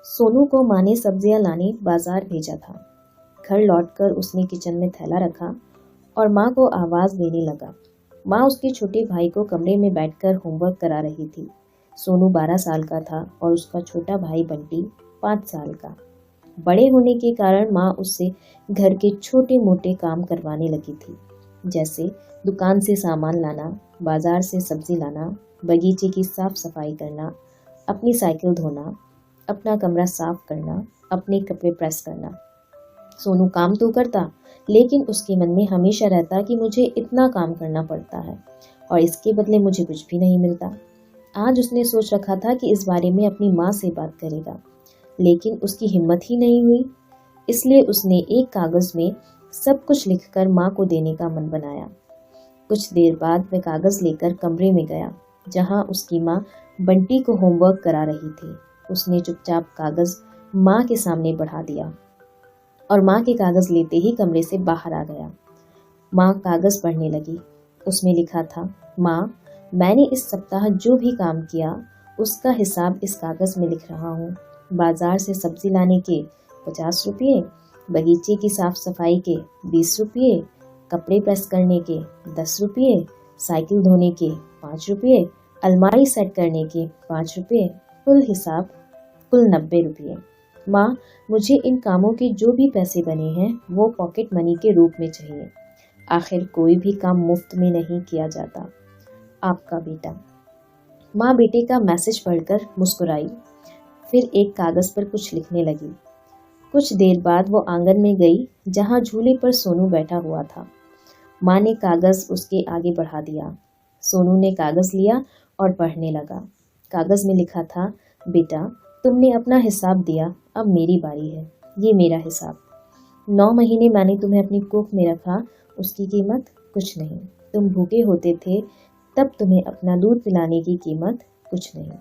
सोनू को माँ ने सब्जियां लाने बाजार भेजा था। घर लौटकर उसने किचन में थैला रखा और माँ को आवाज़ देने लगा। माँ उसके छोटे भाई को कमरे में बैठकर होमवर्क करा रही थी। सोनू 12 साल का था और उसका छोटा भाई बंटी 5 साल का। बड़े होने के कारण माँ उससे घर के छोटे मोटे काम करवाने लगी थी, जैसे दुकान से सामान लाना, बाजार से सब्जी लाना, बगीचे की साफ सफाई करना, अपनी साइकिल धोना, अपना कमरा साफ करना, अपने कपड़े प्रेस करना। सोनू काम तो करता, लेकिन उसके मन में हमेशा रहता कि मुझे इतना काम करना पड़ता है और इसके बदले मुझे कुछ भी नहीं मिलता। आज उसने सोच रखा था कि इस बारे में अपनी माँ से बात करेगा, लेकिन उसकी हिम्मत ही नहीं हुई। इसलिए उसने एक कागज में सब कुछ लिखकर माँ को देने का मन बनाया। कुछ देर बाद वह कागज लेकर कमरे में गया, जहाँ उसकी माँ बंटी को होमवर्क करा रही थी। उसने चुपचाप कागज माँ के सामने बढ़ा दिया और माँ के कागज लेते ही कमरे से बाहर आ गया। माँ कागज पढ़ने लगी। उसमें लिखा था, माँ, मैंने इस सप्ताह जो भी काम किया उसका हिसाब इस कागज में लिख रहा हूँ। बाजार से सब्जी लाने के 50 रुपये, बगीचे की साफ सफाई के 20 रुपये, कपड़े प्रेस करने के 10 रुपये, साइकिल धोने के 5 रुपये, अलमारी सेट करने के 5 रुपये, कुल हिसाब कुल 90 रुपये। माँ, मुझे इन कामों के जो भी पैसे बने हैं वो पॉकेट मनी के रूप में चाहिए। आखिर कोई भी काम मुफ्त में नहीं किया जाता। आपका बेटा। माँ बेटे का मैसेज पढ़कर मुस्कुराई, फिर एक कागज पर कुछ लिखने लगी। कुछ देर बाद वो आंगन में गई, जहाँ झूले पर सोनू बैठा हुआ था। माँ ने कागज उसके आगे बढ़ा दिया। सोनू ने कागज लिया और पढ़ने लगा। कागज में लिखा था, बेटा, तुमने अपना हिसाब दिया, अब मेरी बारी है। ये मेरा हिसाब। 9 महीने मैंने तुम्हें अपनी कोख में रखा, उसकी कीमत कुछ नहीं। तुम भूखे होते थे तब तुम्हें अपना दूध पिलाने की कीमत कुछ नहीं।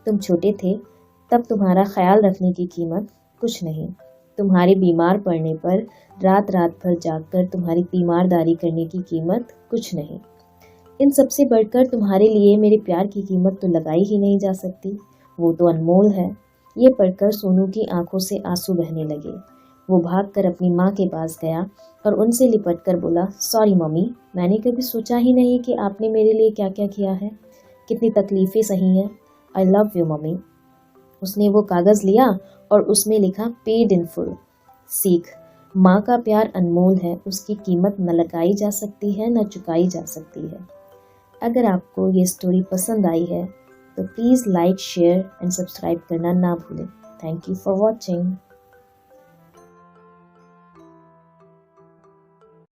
तुम छोटे थे तब तुम्हारा ख्याल रखने की कीमत कुछ नहीं। तुम्हारे बीमार पड़ने पर रात रात भर जागकर तुम्हारी तीमारदारी करने की कीमत कुछ नहीं। इन सबसे बढ़कर तुम्हारे लिए मेरे प्यार की कीमत तो लगाई ही नहीं जा सकती, वो तो अनमोल है। ये पढ़कर सोनू की आंखों से आंसू बहने लगे। वो भागकर अपनी माँ के पास गया और उनसे लिपटकर बोला, सॉरी मम्मी, मैंने कभी सोचा ही नहीं कि आपने मेरे लिए क्या क्या किया है, कितनी तकलीफ़ें सही हैं। I love you mummy. उसने वो कागज़ लिया और उसमें लिखा, पेड इन फुल। सीख, माँ का प्यार अनमोल है, उसकी कीमत न लगाई जा सकती है न चुकाई जा सकती है। अगर आपको ये स्टोरी पसंद आई है तो please like, share and subscribe करना ना भूलें। Thank you for watching.